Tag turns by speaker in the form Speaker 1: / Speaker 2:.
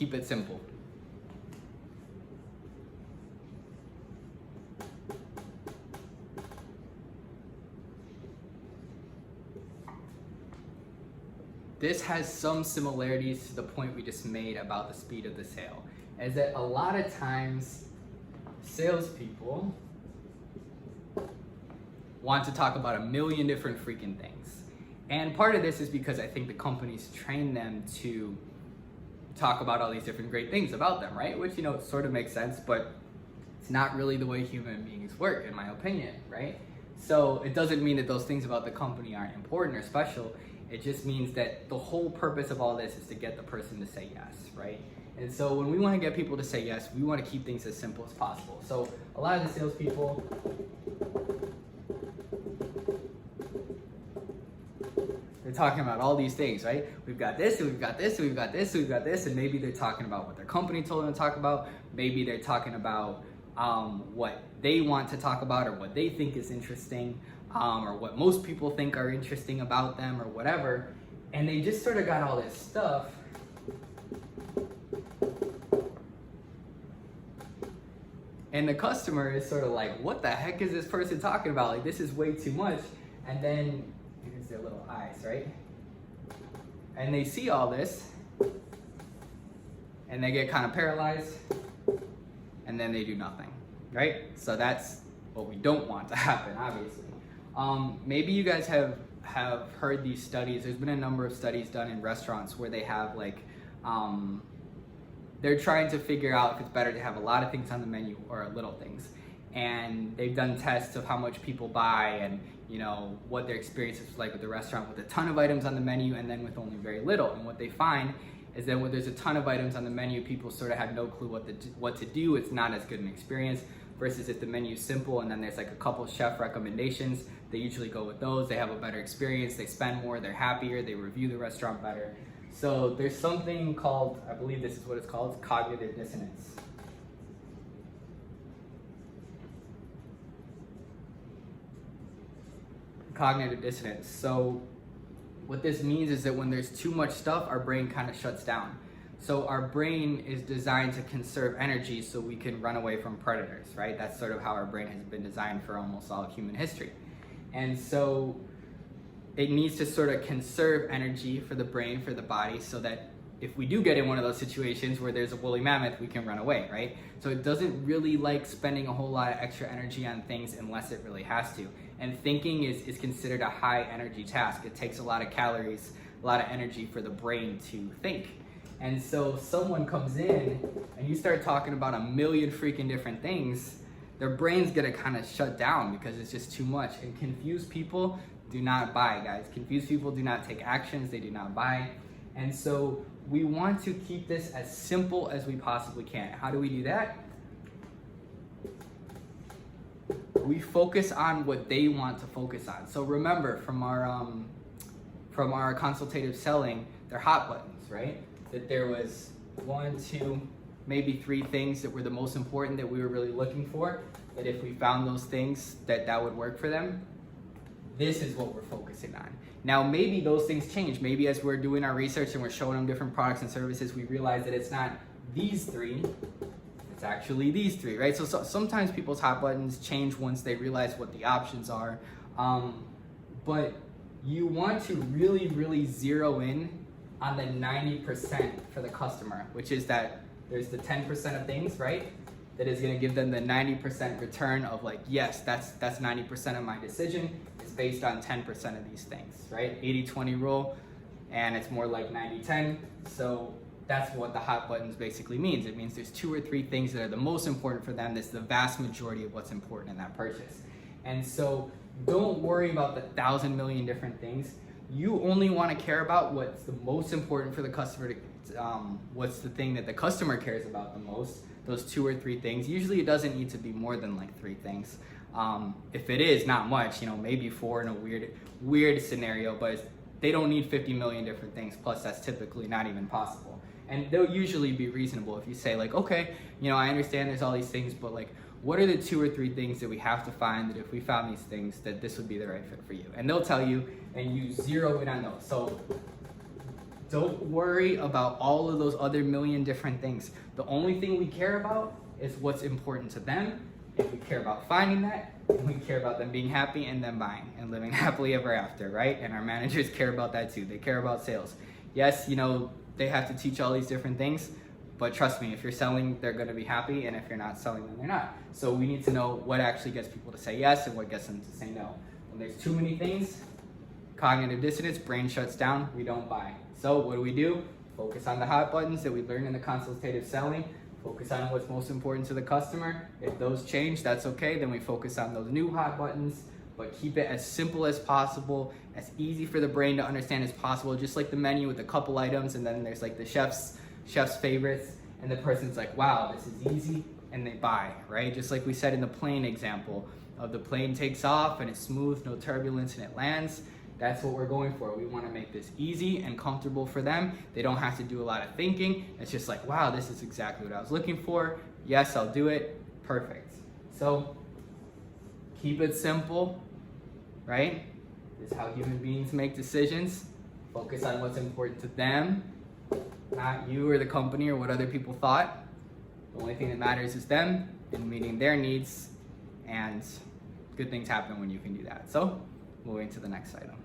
Speaker 1: keep it simple. This has some similarities to the point we just made about the speed of the sale, is that a lot of times salespeople want to talk about a million different freaking things. And part of this is because I think the companies train them to talk about all these different great things about them, right? Which, sort of makes sense, but it's not really the way human beings work, in my opinion, right? So it doesn't mean that those things about the company aren't important or special. It just means that the whole purpose of all this is to get the person to say yes, right? And so when we want to get people to say yes, we want to keep things as simple as possible. So a lot of the salespeople, they're talking about all these things, right? We've got this, and we've got this, and we've got this, and we've got this, and maybe they're talking about what their company told them to talk about. Maybe they're talking about what they want to talk about or what they think is interesting. Or what most people think are interesting about them or whatever, and they just sort of got all this stuff. And the customer is sort of like, what the heck is this person talking about? Like, this is way too much. And then, here's their little eyes, right? And they see all this, and they get kind of paralyzed, and then they do nothing, right? So that's what we don't want to happen, obviously. Maybe you guys have heard these studies. There's been a number of studies done in restaurants where they have they're trying to figure out if it's better to have a lot of things on the menu or little things. And they've done tests of how much people buy and what their experience is like with the restaurant with a ton of items on the menu and then with only very little. And what they find is that when there's a ton of items on the menu, people sort of have no clue what to do. It's not as good an experience. Versus if the menu is simple and then there's like a couple chef recommendations, they usually go with those. They have a better experience, they spend more, they're happier, they review the restaurant better. So there's something called, I believe this is what it's called, it's cognitive dissonance. Cognitive dissonance. So what this means is that when there's too much stuff, our brain kind of shuts down. So our brain is designed to conserve energy so we can run away from predators, right? That's sort of how our brain has been designed for almost all human history. And so it needs to sort of conserve energy for the brain, for the body, so that if we do get in one of those situations where there's a woolly mammoth, we can run away, right? So it doesn't really like spending a whole lot of extra energy on things unless it really has to. And thinking is considered a high energy task. It takes a lot of calories, a lot of energy for the brain to think. And so someone comes in and you start talking about a million freaking different things, their brain's gonna kind of shut down because it's just too much. And confused people do not buy, guys. Confused people do not take actions, they do not buy. And so we want to keep this as simple as we possibly can. How do we do that? We focus on what they want to focus on. So remember, from our consultative selling, they're hot buttons, right? That there was 1, 2, maybe 3 things that were the most important that we were really looking for, that if we found those things, that would work for them. This is what we're focusing on. Now, maybe those things change. Maybe as we're doing our research and we're showing them different products and services, we realize that it's not these 3, it's actually these 3, right? So sometimes people's hot buttons change once they realize what the options are. But you want to really, really zero in on the 90% for the customer, which is that there's the 10% of things, right? That is gonna give them the 90% return of like, yes, that's 90% of my decision is based on 10% of these things, right? 80-20 rule, and it's more like 90-10. So that's what the hot buttons basically means. It means there's 2 or 3 things that are the most important for them. That's the vast majority of what's important in that purchase. And so don't worry about the 1,000 million different things. You only want to care about what's the most important for the customer, what's the thing that the customer cares about the most, those 2 or 3 things. Usually it doesn't need to be more than like 3 things. If it is, not much, maybe 4 in a weird scenario, but they don't need 50 million different things, plus that's typically not even possible. And they'll usually be reasonable if you say like, okay, I understand there's all these things, but like, what are the 2 or 3 things that we have to find that if we found these things, that this would be the right fit for you? And they'll tell you, and you zero in on those. So Don't worry about all of those other million different things. The only thing we care about is what's important to them. If we care about finding that, we care about them being happy and them buying and living happily ever after, right? And our managers care about that too. They care about sales. Yes, they have to teach all these different things, but trust me, if you're selling, they're gonna be happy, and if you're not selling, then they're not. So we need to know what actually gets people to say yes and what gets them to say no. When there's too many things, cognitive dissonance, brain shuts down, we don't buy. So what do? Focus on the hot buttons that we learned in the consultative selling. Focus on what's most important to the customer. If those change, that's okay. Then we focus on those new hot buttons, but keep it as simple as possible, as easy for the brain to understand as possible. Just like the menu with a couple items, and then there's like the chef's favorites, and the person's like, wow, this is easy, and they buy, right? Just like we said in the plane example of the plane takes off and it's smooth, no turbulence, and it lands. That's what we're going for. We want to make this easy and comfortable for them. They don't have to do a lot of thinking. It's just like, wow, this is exactly what I was looking for. Yes, I'll do it. Perfect. So keep it simple, right? This is how human beings make decisions. Focus on what's important to them, not you or the company or what other people thought. The only thing that matters is them and meeting their needs, and good things happen when you can do that. So moving to the next item.